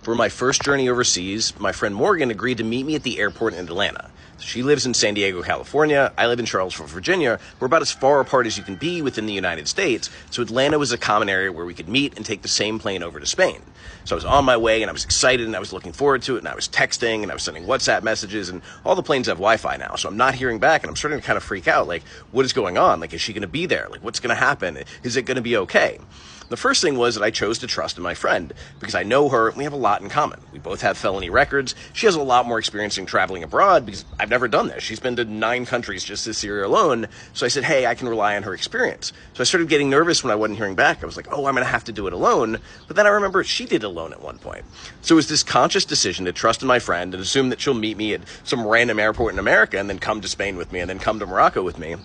For my first journey overseas, my friend Morgan agreed to meet me at the airport in Atlanta. She lives in San Diego, California. I live in Charlottesville, Virginia. We're about as far apart as you can be within the United States, so Atlanta was a common area where we could meet and take the same plane over to Spain. So I was on my way, and I was excited, and I was looking forward to it, and I was texting, and I was sending WhatsApp messages, and all the planes have Wi-Fi now, so I'm not hearing back, and I'm starting to kind of freak out, like, what is going on? Like, is she going to be there? Like, what's going to happen? Is it going to be okay? The first thing was that I chose to trust in my friend because I know her and we have a lot in common. We both have felony records. She has a lot more experience in traveling abroad because I've never done this. She's been to 9 countries just this year alone. So I said, hey, I can rely on her experience. So I started getting nervous when I wasn't hearing back. I was like, oh, I'm going to have to do it alone. But then I remember she did it alone at one point. So it was this conscious decision to trust in my friend and assume that she'll meet me at some random airport in America and then come to Spain with me and then come to Morocco with me.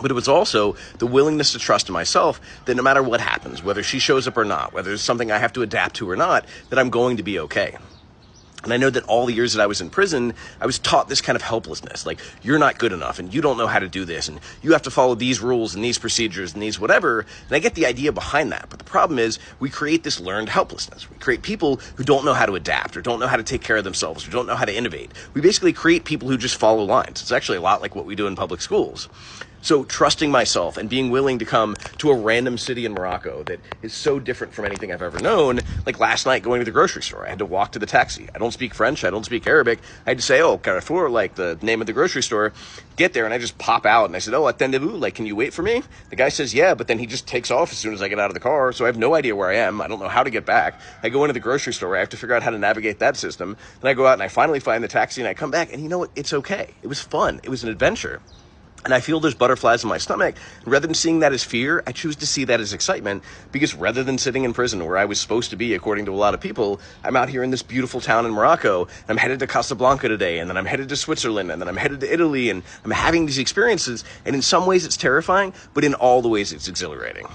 But it was also the willingness to trust in myself that no matter what happens, whether she shows up or not, whether it's something I have to adapt to or not, that I'm going to be okay. And I know that all the years that I was in prison, I was taught this kind of helplessness, like you're not good enough and you don't know how to do this and you have to follow these rules and these procedures and these whatever. And I get the idea behind that. But the problem is we create this learned helplessness. We create people who don't know how to adapt or don't know how to take care of themselves or don't know how to innovate. We basically create people who just follow lines. It's actually a lot like what we do in public schools. So trusting myself and being willing to come to a random city in Morocco that is so different from anything I've ever known, like last night going to the grocery store, I had to walk to the taxi. I don't speak French. I don't speak Arabic. I had to say, oh, Carrefour, like the name of the grocery store, get there. And I just pop out and I said, oh, attendez-vous? Like, can you wait for me? The guy says, yeah, but then he just takes off as soon as I get out of the car. So I have no idea where I am. I don't know how to get back. I go into the grocery store. I have to figure out how to navigate that system. Then I go out and I finally find the taxi and I come back and you know what? It's okay. It was fun. It was an adventure. And I feel there's butterflies in my stomach. Rather than seeing that as fear, I choose to see that as excitement because rather than sitting in prison where I was supposed to be, according to a lot of people, I'm out here in this beautiful town in Morocco. And I'm headed to Casablanca today, and then I'm headed to Switzerland, and then I'm headed to Italy, and I'm having these experiences. And in some ways it's terrifying, but in all the ways it's exhilarating.